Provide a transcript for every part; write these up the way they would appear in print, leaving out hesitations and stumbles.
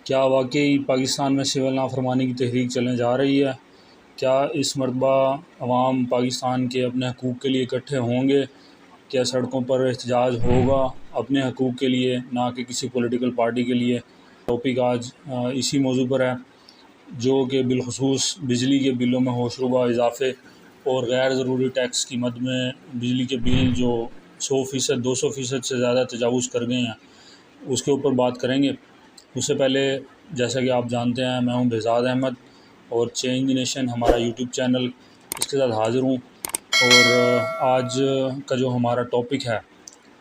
کیا واقعی پاکستان میں سول نافرمانی کی تحریک چلنے جا رہی ہے؟ کیا اس مرتبہ عوام پاکستان کے اپنے حقوق کے لیے اکٹھے ہوں گے؟ کیا سڑکوں پر احتجاج ہوگا اپنے حقوق کے لیے، نہ کہ کسی پولیٹیکل پارٹی کے لیے؟ ٹاپک آج اسی موضوع پر ہے، جو کہ بالخصوص بجلی کے بلوں میں ہوشربہ اضافے اور غیر ضروری ٹیکس کی مد میں بجلی کے بل جو 100%، 200% سے زیادہ تجاوز کر گئے ہیں، اس کے اوپر بات کریں گے۔ اس سے پہلے جیسا کہ آپ جانتے ہیں، میں ہوں بہزاد احمد اور چینج نیشن ہمارا یوٹیوب چینل، اس کے ساتھ حاضر ہوں۔ اور آج کا جو ہمارا ٹاپک ہے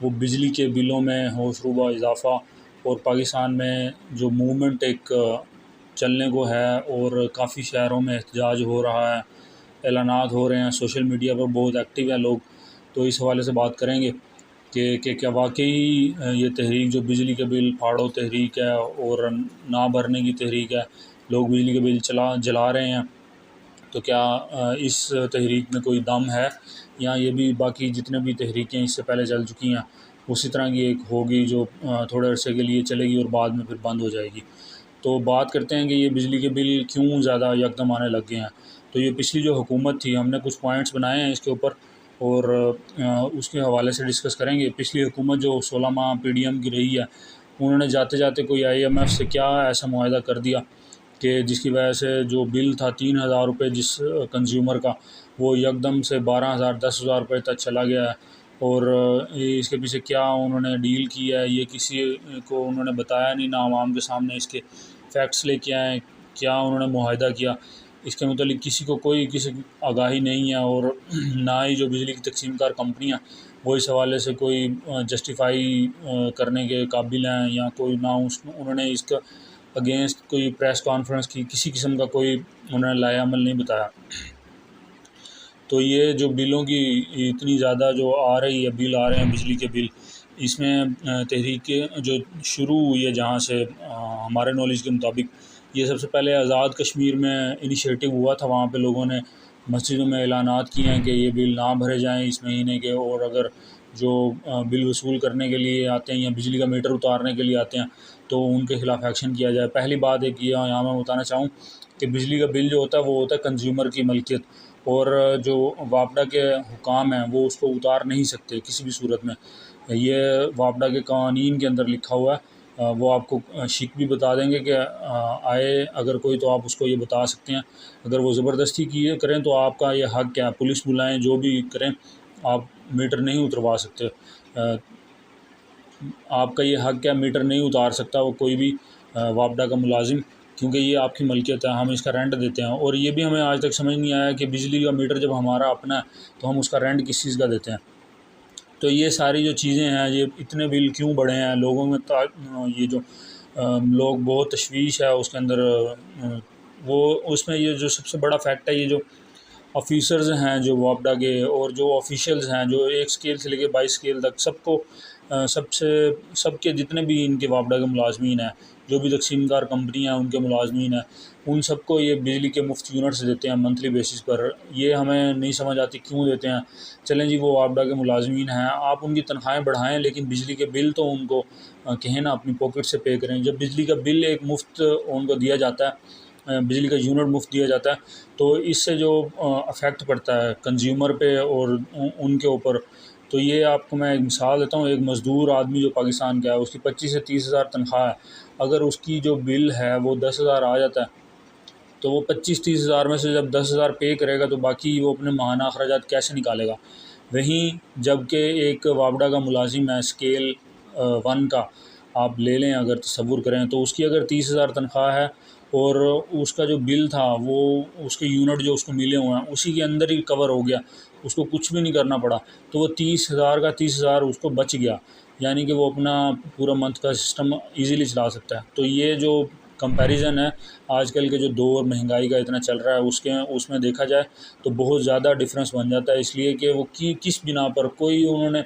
وہ بجلی کے بلوں میں ہوشربہ اضافہ اور پاکستان میں جو موومنٹ ایک چلنے کو ہے اور کافی شہروں میں احتجاج ہو رہا ہے، اعلانات ہو رہے ہیں، سوشل میڈیا پر بہت ایکٹیو ہیں لوگ، تو اس حوالے سے بات کریں گے کہ کیا واقعی یہ تحریک جو بجلی کے بل پھاڑو تحریک ہے اور نہ بھرنے کی تحریک ہے، لوگ بجلی کے بل جلا رہے ہیں، تو کیا اس تحریک میں کوئی دم ہے، یا یہ بھی باقی جتنے بھی تحریکیں اس سے پہلے چل چکی ہیں اسی طرح کی ایک ہوگی جو تھوڑے عرصے کے لیے چلے گی اور بعد میں پھر بند ہو جائے گی؟ تو بات کرتے ہیں کہ یہ بجلی کے بل کیوں زیادہ یکدم آنے لگ گئے ہیں۔ تو یہ پچھلی جو حکومت تھی، ہم نے کچھ پوائنٹس بنائے ہیں اس کے اوپر اور اس کے حوالے سے ڈسکس کریں گے۔ پچھلی حکومت جو 16 ماہ پی ڈی ایم کی رہی ہے، انہوں نے جاتے جاتے کوئی IMF سے کیا ایسا معاہدہ کر دیا کہ جس کی وجہ سے جو بل تھا 3,000 روپے جس کنزیومر کا، وہ یکدم سے 12,000 10,000 روپے تک چلا گیا ہے۔ اور اس کے پیچھے کیا انہوں نے ڈیل کی ہے، یہ کسی کو انہوں نے بتایا نہیں، نہ عوام کے سامنے اس کے فیکٹس لے کے آئے، کیا انہوں نے معاہدہ کیا اس کے متعلق کسی کو کسی آگاہی نہیں ہے۔ اور نہ ہی جو بجلی کی تقسیم کار کمپنیاں وہ اس حوالے سے کوئی جسٹیفائی کرنے کے قابل ہیں، یا کوئی نہ انہوں نے اس کا اگینسٹ کوئی پریس کانفرنس کی، کسی قسم کا کوئی انہوں نے لائحہ عمل نہیں بتایا۔ تو یہ جو بلوں کی اتنی زیادہ جو آ رہی ہے، بل آ رہے ہیں بجلی کے بل، اس میں تحریک جو شروع ہوئی ہے جہاں سے ہمارے نالج کے مطابق، یہ سب سے پہلے آزاد کشمیر میں انیشیٹو ہوا تھا۔ وہاں پہ لوگوں نے مسجدوں میں اعلانات کیے ہیں کہ یہ بل نہ بھرے جائیں اس مہینے کے، اور اگر جو بل وصول کرنے کے لیے آتے ہیں یا بجلی کا میٹر اتارنے کے لیے آتے ہیں تو ان کے خلاف ایکشن کیا جائے۔ پہلی بات ایک یہ یہاں میں بتانا چاہوں کہ بجلی کا بل جو ہوتا ہے وہ ہوتا ہے کنزیومر کی ملکیت، اور جو وابڈا کے حکام ہیں وہ اس کو اتار نہیں سکتے کسی بھی صورت میں۔ یہ وابڈا کے قوانین کے اندر لکھا ہوا ہے، وہ آپ کو شک بھی بتا دیں گے کہ آئے اگر کوئی تو آپ اس کو یہ بتا سکتے ہیں۔ اگر وہ زبردستی کریں تو آپ کا یہ حق ہے، پولیس بلائیں، جو بھی کریں، آپ میٹر نہیں اتروا سکتے۔ آپ کا یہ حق ہے، میٹر نہیں اتار سکتا وہ کوئی بھی وابڈا کا ملازم، کیونکہ یہ آپ کی ملکیت ہے، ہم اس کا رینٹ دیتے ہیں۔ اور یہ بھی ہمیں آج تک سمجھ نہیں آیا کہ بجلی کا میٹر جب ہمارا اپنا ہے تو ہم اس کا رینٹ کس چیز کا دیتے ہیں۔ تو یہ ساری جو چیزیں ہیں، یہ اتنے بل کیوں بڑھے ہیں لوگوں میں، یہ جو لوگ بہت تشویش ہے اس کے اندر، وہ اس میں یہ جو سب سے بڑا فیکٹ ہے، یہ جو آفیسرز ہیں جو وابڈا کے، اور جو آفیشیلز ہیں جو 1 اسکیل سے لے کے 22 اسکیل تک، سب کے جتنے بھی ان کے وابڈا کے ملازمین ہیں، جو بھی تقسیم کار کمپنیاں ہیں ان کے ملازمین ہیں، ان سب کو یہ بجلی کے مفت یونٹس دیتے ہیں منتھلی بیسس پر۔ یہ ہمیں نہیں سمجھ آتی کیوں دیتے ہیں۔ چلیں جی، وہ وابڈا کے ملازمین ہیں، آپ ان کی تنخواہیں بڑھائیں، لیکن بجلی کے بل تو ان کو کہیں نا اپنی پاکٹ سے پے کریں۔ جب بجلی کا بل ایک مفت ان کو دیا جاتا ہے، بجلی کا یونٹ مفت دیا جاتا ہے، تو اس سے جو افیکٹ پڑتا ہے کنزیومر پہ اور ان کے اوپر، تو یہ آپ کو میں ایک مثال دیتا ہوں۔ ایک مزدور آدمی جو پاکستان کا ہے، اس کی 25 سے 30 ہزار تنخواہ ہے، اگر اس کی جو بل ہے وہ 10,000 آ جاتا ہے، تو وہ 25-30 ہزار میں سے جب 10,000 پے کرے گا تو باقی وہ اپنے ماہانہ اخراجات کیسے نکالے گا؟ وہیں جب کہ ایک وابڈا کا ملازم ہے اسکیل 1 کا، آپ لے لیں اگر تصور کریں، تو اس کی اگر 30,000 تنخواہ ہے اور اس کا جو بل تھا وہ اس کے یونٹ جو اس کو ملے ہوئے ہیں اسی کے اندر ہی کور ہو گیا، اس کو کچھ بھی نہیں کرنا پڑا، تو وہ 30,000 کا 30,000 اس کو بچ گیا، یعنی کہ وہ اپنا پورا منتھ کا سسٹم ایزیلی چلا سکتا ہے۔ تو یہ جو کمپیریزن ہے آج کل کے جو دور مہنگائی کا اتنا چل رہا ہے اس میں دیکھا جائے تو بہت زیادہ ڈفرینس بن جاتا ہے، اس لیے کہ وہ کس بنا پر کوئی انہوں نے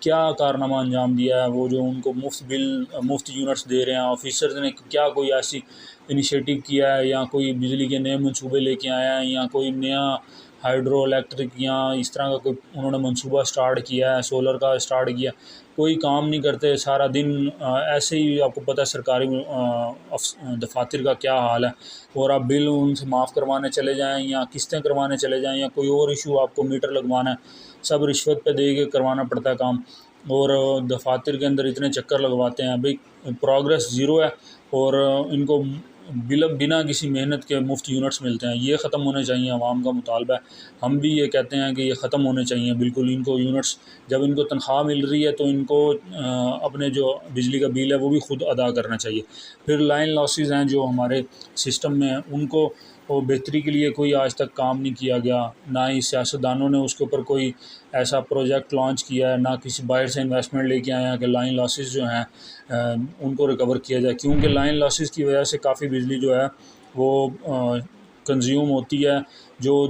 کیا کارنامہ انجام دیا ہے، وہ جو ان کو مفت یونٹس دے رہے ہیں، آفیسرز نے کیا کوئی ایسی انیشیٹو کیا ہے، یا کوئی بجلی کے نئے منصوبے لے کے آیا ہے، یا کوئی نیا ہائیڈرو الیکٹرک یا اس طرح کا کوئی انہوں نے منصوبہ سٹارٹ کیا ہے، سولر کا سٹارٹ کیا، کوئی کام نہیں کرتے، سارا دن ایسے ہی آپ کو پتہ ہے سرکاری دفاتر کا کیا حال ہے، اور آپ بل ان سے معاف کروانے چلے جائیں یا قسطیں کروانے چلے جائیں یا کوئی اور ایشو آپ کو میٹر لگوانا ہے، سب رشوت پہ دے کے کروانا پڑتا ہے کام، اور دفاتر کے اندر اتنے چکر لگواتے ہیں، بھئی پروگریس زیرو ہے، اور ان کو بنا کسی محنت کے مفت یونٹس ملتے ہیں۔ یہ ختم ہونے چاہیے، عوام کا مطالبہ ہے، ہم بھی یہ کہتے ہیں کہ یہ ختم ہونے چاہیے بالکل۔ ان کو یونٹس جب ان کو تنخواہ مل رہی ہے تو ان کو اپنے جو بجلی کا بل ہے وہ بھی خود ادا کرنا چاہیے۔ پھر لائن لاسز ہیں جو ہمارے سسٹم میں ہیں، ان کو بہتری کے لیے کوئی آج تک کام نہیں کیا گیا، نہ ہی سیاستدانوں نے اس کے اوپر کوئی ایسا پروجیکٹ لانچ کیا ہے، نہ کسی باہر سے انویسٹمنٹ لے کے آئے ہیں کہ لائن لاسز جو ہیں ان کو ریکور کیا جائے، کیونکہ لائن لاسز کی وجہ سے کافی بجلی جو ہے وہ کنزیوم ہوتی ہے،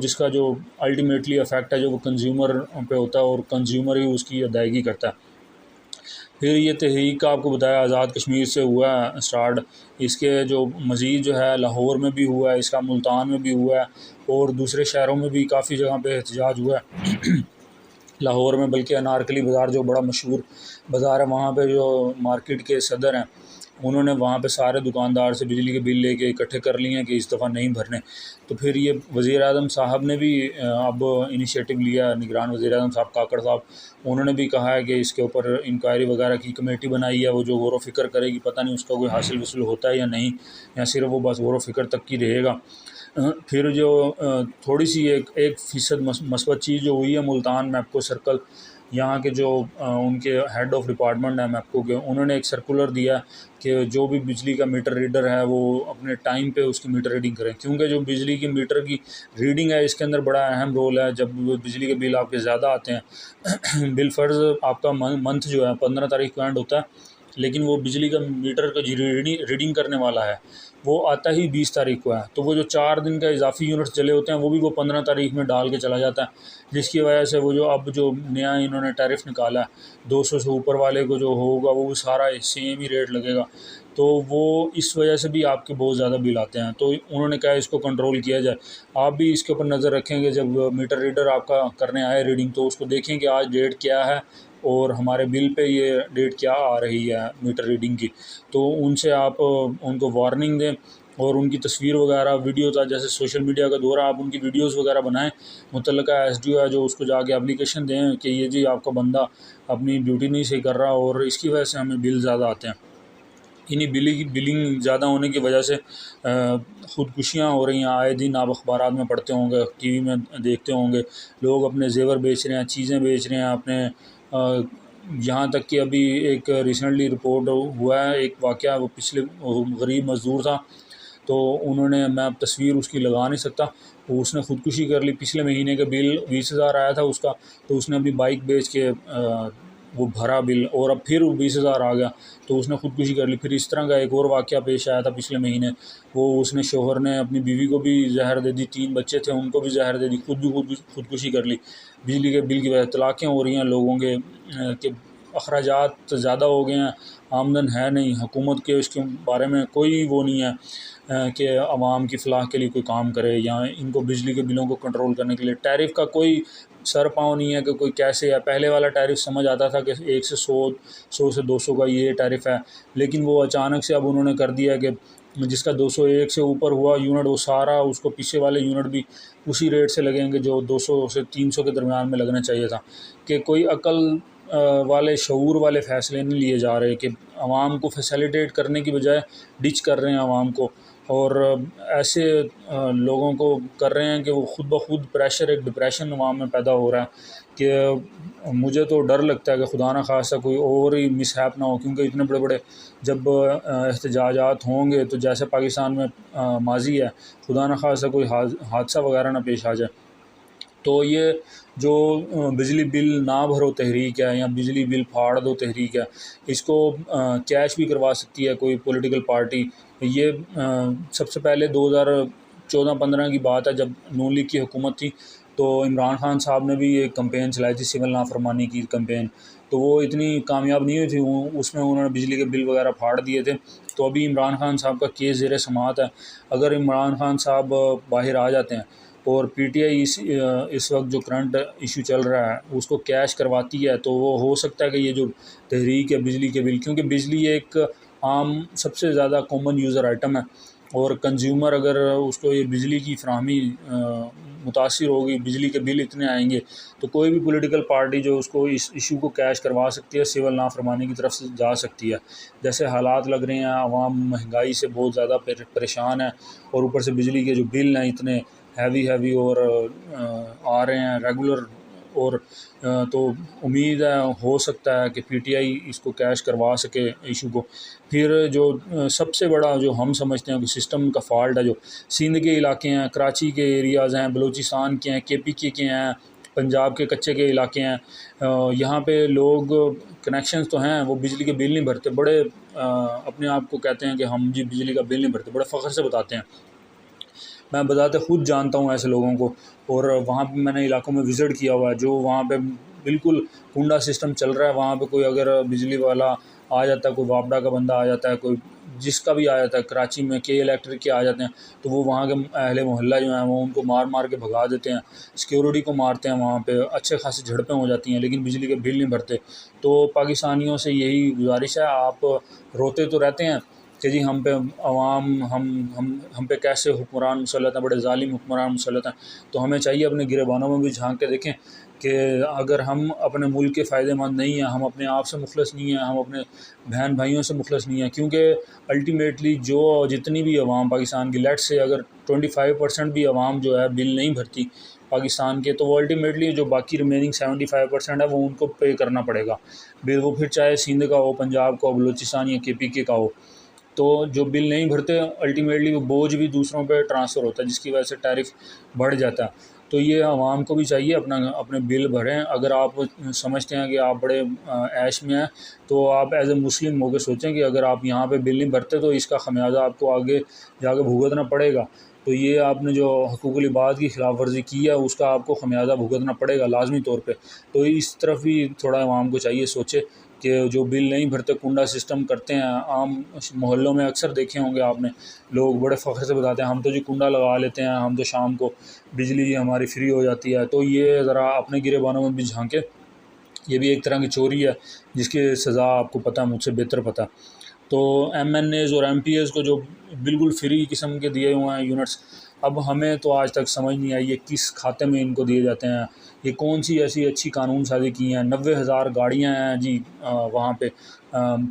جس کا جو الٹیمیٹلی افیکٹ ہے جو وہ کنزیومر پہ ہوتا ہے، اور کنزیومر ہی اس کی ادائیگی کرتا ہے۔ پھر یہ تحریک کا آپ کو بتایا آزاد کشمیر سے ہوا ہے اسٹارٹ، اس کے جو مزید جو ہے لاہور میں بھی ہوا ہے، اس کا ملتان میں بھی ہوا ہے، اور دوسرے شہروں میں بھی کافی جگہ پہ احتجاج ہوا ہے۔ لاہور میں بلکہ انارکلی بازار جو بڑا مشہور بازار ہے، وہاں پہ جو مارکیٹ کے صدر ہیں انہوں نے وہاں پہ سارے دکاندار سے بجلی کے بل لے کے اکٹھے کر لیے ہیں کہ اس دفعہ نہیں بھرنے۔ تو پھر یہ وزیر اعظم صاحب نے بھی اب انیشیٹو لیا، نگران وزیر اعظم صاحب کاکڑ صاحب، انہوں نے بھی کہا ہے کہ اس کے اوپر انکوائری وغیرہ کی کمیٹی بنائی ہے، وہ جو غور و فکر کرے گی، پتہ نہیں اس کا کوئی حاصل وصول ہوتا ہے یا نہیں، یا صرف وہ بس غور و فکر تک کی رہے گا۔ پھر جو تھوڑی سی 1% مثبت چیز جو ہوئی ہے ملتان میپکو سرکل، یہاں کے جو ان کے ہیڈ آف ڈپارٹمنٹ ہیں میپکو کے، انہوں نے ایک سرکولر دیا کہ جو بھی بجلی کا میٹر ریڈر ہے وہ اپنے ٹائم پہ اس کی میٹر ریڈنگ کریں، کیونکہ جو بجلی کی میٹر کی ریڈنگ ہے اس کے اندر بڑا اہم رول ہے۔ جب بجلی کے بل آپ کے زیادہ آتے ہیں، بالفرض آپ کا منتھ جو ہے 15 تاریخ کو اینڈ ہوتا ہے، لیکن وہ بجلی کا میٹر کا ریڈنگ کرنے والا ہے وہ آتا ہی 20 تاریخ کو ہے، تو وہ جو 4 دن کا اضافی یونٹس چلے ہوتے ہیں وہ بھی وہ 15 تاریخ میں ڈال کے چلا جاتا ہے، جس کی وجہ سے وہ جو اب جو نیا انہوں نے ٹیرف نکالا ہے 200 سے اوپر والے کو جو ہوگا وہ سارا سیم ہی ریٹ لگے گا، تو وہ اس وجہ سے بھی آپ کے بہت زیادہ بل آتے ہیں۔ تو انہوں نے کہا اس کو کنٹرول کیا جائے، آپ بھی اس کے اوپر نظر رکھیں گے، جب میٹر ریڈر آپ کا کرنے آئے ریڈنگ تو اس کو دیکھیں کہ آج ڈیٹ کیا ہے اور ہمارے بل پہ یہ ڈیٹ کیا آ رہی ہے میٹر ریڈنگ کی، تو ان سے آپ ان کو وارننگ دیں، اور ان کی تصویر وغیرہ ویڈیوز، جیسے سوشل میڈیا کا دور ہے، آپ ان کی ویڈیوز وغیرہ بنائیں، متعلقہ ایس ڈی او ہے جو اس کو جا کے اپلیکیشن دیں کہ یہ جی آپ کا بندہ اپنی ڈیوٹی نہیں صحیح کر رہا اور اس کی وجہ سے ہمیں بل زیادہ آتے ہیں۔ انہی بلنگ زیادہ ہونے کی وجہ سے خودکشیاں ہو رہی ہیں، آئے دن آپ اخبارات میں پڑھتے ہوں گے، ٹی وی میں دیکھتے ہوں گے، لوگ اپنے زیور بیچ رہے ہیں، چیزیں بیچ رہے ہیں اپنے، یہاں تک کہ ابھی ایک ریسنٹلی رپورٹ ہوا ہے ایک واقعہ، وہ پچھلے غریب مزدور تھا، تو انہوں نے، میں اب تصویر اس کی لگا نہیں سکتا، اس نے خودکشی کر لی، پچھلے مہینے کا بل 20,000 آیا تھا اس کا، تو اس نے اپنی بائک بیچ کے وہ بھرا بل، اور اب پھر 20,000 آ گیا تو اس نے خودکشی کر لی۔ پھر اس طرح کا ایک اور واقعہ پیش آیا تھا پچھلے مہینے، وہ اس نے شوہر نے اپنی بیوی کو بھی زہر دے دی، 3 بچے تھے ان کو بھی زہر دے دی، خود بھی خودکشی کر لی بجلی کے بل کی وجہ سے۔ طلاقیں ہو رہی ہیں لوگوں کے کہ اخراجات زیادہ ہو گئے ہیں، آمدن ہے نہیں، حکومت کے اس کے بارے میں کوئی وہ نہیں ہے کہ عوام کی فلاح کے لیے کوئی کام کرے، یا ان کو بجلی کے بلوں کو کنٹرول کرنے کے لیے ٹیرف کا کوئی سر پاؤں نہیں ہے کہ کوئی کیسے ہے۔ پہلے والا ٹیرف سمجھ آتا تھا کہ 1 سے 100 سے 200 کا یہ ٹیرف ہے، لیکن وہ اچانک سے اب انہوں نے کر دیا کہ جس کا 201 سے اوپر ہوا یونٹ، وہ سارا اس کو پیچھے والے یونٹ بھی اسی ریٹ سے لگیں گے جو 200 سے 300 کے درمیان میں لگنا چاہیے تھا۔ کہ کوئی عقل والے، شعور والے فیصلے نہیں لیے جا رہے، کہ عوام کو فیسیلیٹیٹ کرنے کی بجائے ڈچ کر رہے ہیں عوام کو، اور ایسے لوگوں کو کر رہے ہیں کہ وہ خود بخود پریشر، ایک ڈپریشن عوام میں پیدا ہو رہا ہے کہ مجھے تو ڈر لگتا ہے کہ خدا نہ خواستہ کوئی اور ہی مس ہیپ نہ ہو، کیونکہ اتنے بڑے بڑے جب احتجاجات ہوں گے تو جیسے پاکستان میں ماضی ہے، خدا نہ خواستہ کوئی حادثہ وغیرہ نہ پیش آ جائے۔ تو یہ جو بجلی بل نہ بھرو تحریک ہے یا بجلی بل پھاڑ دو تحریک ہے، اس کو کیش بھی کروا سکتی ہے کوئی پولیٹیکل پارٹی۔ یہ سب سے پہلے 2014-15 کی بات ہے، جب نون لیگ کی حکومت تھی تو عمران خان صاحب نے بھی ایک کمپین چلائی تھی، سول نافرمانی کی کمپین، تو وہ اتنی کامیاب نہیں ہوئی تھی، اس میں انہوں نے بجلی کے بل وغیرہ پھاڑ دیے تھے۔ تو ابھی عمران خان صاحب کا کیس زیر سماعت ہے، اگر عمران خان صاحب باہر آ جاتے ہیں اور پی ٹی آئی اس وقت جو کرنٹ ایشو چل رہا ہے اس کو کیش کرواتی ہے تو وہ ہو سکتا ہے کہ یہ جو تحریک ہے بجلی کے بل، کیونکہ بجلی ایک عام سب سے زیادہ کامن یوزر آئٹم ہے، اور کنزیومر اگر اس کو یہ بجلی کی فراہمی متاثر ہوگی، بجلی کے بل اتنے آئیں گے، تو کوئی بھی پولیٹیکل پارٹی جو اس کو اس ایشو کو کیش کروا سکتی ہے، سول نافرمانی کی طرف سے جا سکتی ہے۔ جیسے حالات لگ رہے ہیں، عوام مہنگائی سے بہت زیادہ پریشان ہے، اور اوپر سے بجلی کے جو بل ہیں اتنے ہیوی اور آ رہے ہیں ریگولر، اور تو امید ہے ہو سکتا ہے کہ پی ٹی آئی اس کو کیش کروا سکے ایشو کو۔ پھر جو سب سے بڑا جو ہم سمجھتے ہیں کہ سسٹم کا فالٹ ہے، جو سندھ کے علاقے ہیں، کراچی کے ایریاز ہیں، بلوچستان کے ہیں، کے پی کے ہیں، پنجاب کے کچے کے علاقے ہیں، یہاں پہ لوگ کنیکشنز تو ہیں، وہ بجلی کے بل نہیں بھرتے، بڑے اپنے آپ کو کہتے ہیں کہ ہم جی بجلی کا بل نہیں بھرتے، بڑے فخر سے بتاتے ہیں۔ میں بذات خود جانتا ہوں ایسے لوگوں کو، اور وہاں پہ میں نے علاقوں میں وزٹ کیا ہوا ہے، جو وہاں پہ بالکل کنڈا سسٹم چل رہا ہے۔ وہاں پہ کوئی اگر بجلی والا آ جاتا ہے، کوئی وابڈا کا بندہ آ جاتا ہے، کوئی جس کا بھی آ جاتا ہے، کراچی میں کے الیکٹرک کے آ جاتے ہیں، تو وہ وہاں کے اہل محلہ جو ہیں وہ ان کو مار کے بھگا دیتے ہیں، سیکیورٹی کو مارتے ہیں، وہاں پہ اچھے خاصی جھڑپیں ہو جاتی ہیں، لیکن بجلی کے بل نہیں بھرتے۔ تو پاکستانیوں سے یہی گزارش ہے، آپ روتے تو رہتے ہیں کہ جی ہم پہ عوام ہم پہ کیسے حکمران مسلط ہیں، بڑے ظالم حکمران مسلط ہیں، تو ہمیں چاہیے اپنے گریبانوں میں بھی جھانک کے دیکھیں کہ اگر ہم اپنے ملک کے فائدے مند نہیں ہیں، ہم اپنے آپ سے مخلص نہیں ہیں، ہم اپنے بہن بھائیوں سے مخلص نہیں ہیں، کیونکہ الٹیمیٹلی جتنی بھی عوام پاکستان کی، لیٹ سے اگر 25% بھی عوام جو ہے بل نہیں بھرتی پاکستان کے، تو وہ الٹیمیٹلی جو باقی ریمیننگ 75% ہے وہ ان کو پے کرنا پڑے گا بل، وہ پھر چاہے سندھ کا ہو، پنجاب کا ہو، بلوچستان یا کے پی کے کا ہو۔ تو جو بل نہیں بھرتے الٹیمیٹلی وہ بوجھ بھی دوسروں پہ ٹرانسفر ہوتا ہے، جس کی وجہ سے ٹیرف بڑھ جاتا ہے۔ تو یہ عوام کو بھی چاہیے اپنے بل بھریں۔ اگر آپ سمجھتے ہیں کہ آپ بڑے عیش میں ہیں، تو آپ ایز اے مسلم ہو کے سوچیں کہ اگر آپ یہاں پہ بل نہیں بھرتے تو اس کا خمیازہ آپ کو آگے جا کے بھگتنا پڑے گا۔ تو یہ آپ نے جو حقوق العباد کی خلاف ورزی کی ہے اس کا آپ کو خمیازہ بھگتنا پڑے گا لازمی طور پہ۔ تو اس طرف بھی تھوڑا عوام کو چاہیے سوچے کہ جو بل نہیں بھرتے، کنڈا سسٹم کرتے ہیں، عام محلوں میں اکثر دیکھے ہوں گے آپ نے، لوگ بڑے فخر سے بتاتے ہیں ہم تو جی کنڈا لگا لیتے ہیں، ہم تو شام کو بجلی ہماری فری ہو جاتی ہے۔ تو یہ ذرا اپنے گریبانوں میں بھی جھانکے، یہ بھی ایک طرح کی چوری ہے جس کی سزا آپ کو پتہ، مجھ سے بہتر پتہ۔ تو ایم این ایز اور ایم پی ایز کو جو بالکل فری قسم کے دیے ہوئے ہیں یونٹس، اب ہمیں تو آج تک سمجھ نہیں آئی یہ کس کھاتے میں ان کو دیے جاتے ہیں، یہ کون سی ایسی اچھی قانون سازی کی ہیں۔ 90,000 گاڑیاں ہیں جی وہاں پہ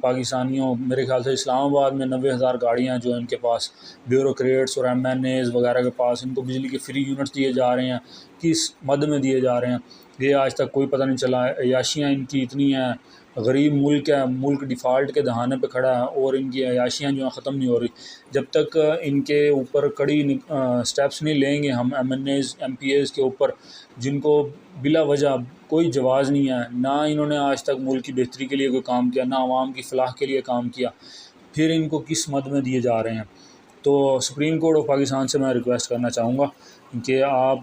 پاکستانیوں، میرے خیال سے اسلام آباد میں 90,000 گاڑیاں جو ان کے پاس بیوروکریٹس اور ایم این ایز وغیرہ کے پاس، ان کو بجلی کے فری یونٹس دیے جا رہے ہیں، کس مد میں دیے جا رہے ہیں یہ آج تک کوئی پتہ نہیں چلا۔ عیاشیاں ان کی اتنی ہیں، غریب ملک ہے، ملک ڈیفالٹ کے دہانے پہ کھڑا ہے، اور ان کی عیاشیاں جو ہیں ختم نہیں ہو رہی۔ جب تک ان کے اوپر کڑی سٹیپس نہیں لیں گے ہم M N Es M P Es کے اوپر، جن کو بلا وجہ کوئی جواز نہیں ہے، نہ انہوں نے آج تک ملک کی بہتری کے لیے کوئی کام کیا، نہ عوام کی فلاح کے لیے کام کیا، پھر ان کو کس مد میں دیے جا رہے ہیں۔ تو سپریم کورٹ آف پاکستان سے میں ریکویسٹ کرنا چاہوں گا کہ آپ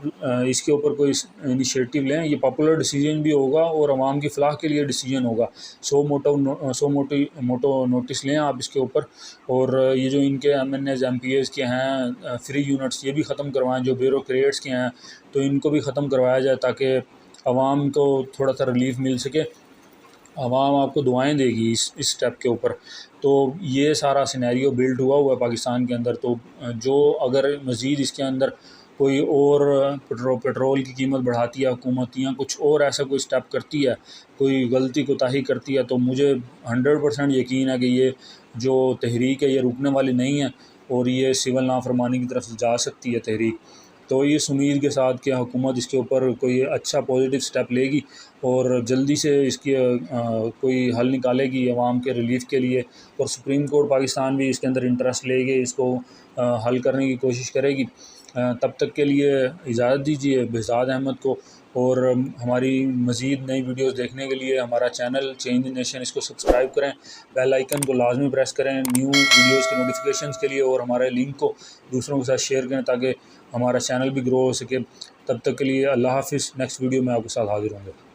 اس کے اوپر کوئی انیشیٹو لیں، یہ پاپولر ڈیسیجن بھی ہوگا اور عوام کی فلاح کے لیے ڈیسیجن ہوگا۔ سو موٹو نوٹس لیں آپ اس کے اوپر، اور یہ جو ان کے M N Es M P Es کے ہیں فری یونٹس، یہ بھی ختم کروائیں، جو بیوروکریٹس کے ہیں تو ان کو بھی ختم کروایا جائے، تاکہ عوام کو تھوڑا سا ریلیف مل سکے۔ عوام آپ کو دعائیں دے گی اس اسٹیپ کے اوپر۔ تو یہ سارا سینیریو بلڈ ہوا ہے پاکستان کے اندر، تو جو اگر مزید اس کے اندر کوئی اور پیٹرول کی قیمت بڑھاتی ہے حکومت، یا کچھ اور ایسا کوئی سٹیپ کرتی ہے، کوئی غلطی کوتاہی کرتی ہے، تو مجھے 100% یقین ہے کہ یہ جو تحریک ہے یہ رکنے والی نہیں ہے، اور یہ سول نافرمانی کی طرف سے جا سکتی ہے تحریک۔ تو اس امید کے ساتھ کہ حکومت اس کے اوپر کوئی اچھا پازیٹیو سٹیپ لے گی اور جلدی سے اس کی کوئی حل نکالے گی عوام کے ریلیف کے لیے، اور سپریم کورٹ پاکستان بھی اس کے اندر انٹرسٹ لے گی، اس کو حل کرنے کی کوشش کرے گی۔ تب تک کے لیے اجازت دیجیے بہزاد احمد کو، اور ہماری مزید نئی ویڈیوز دیکھنے کے لیے ہمارا چینل چینج دی نیشن اس کو سبسکرائب کریں، بیل آئیکن کو لازمی پریس کریں نیو ویڈیوز کے نوٹیفیکیشنز کے لیے، اور ہمارے لنک کو دوسروں کے ساتھ شیئر کریں تاکہ ہمارا چینل بھی گرو ہو سکے۔ تب تک کے لیے اللہ حافظ، نیکسٹ ویڈیو میں آپ کے ساتھ حاضر ہوں گے۔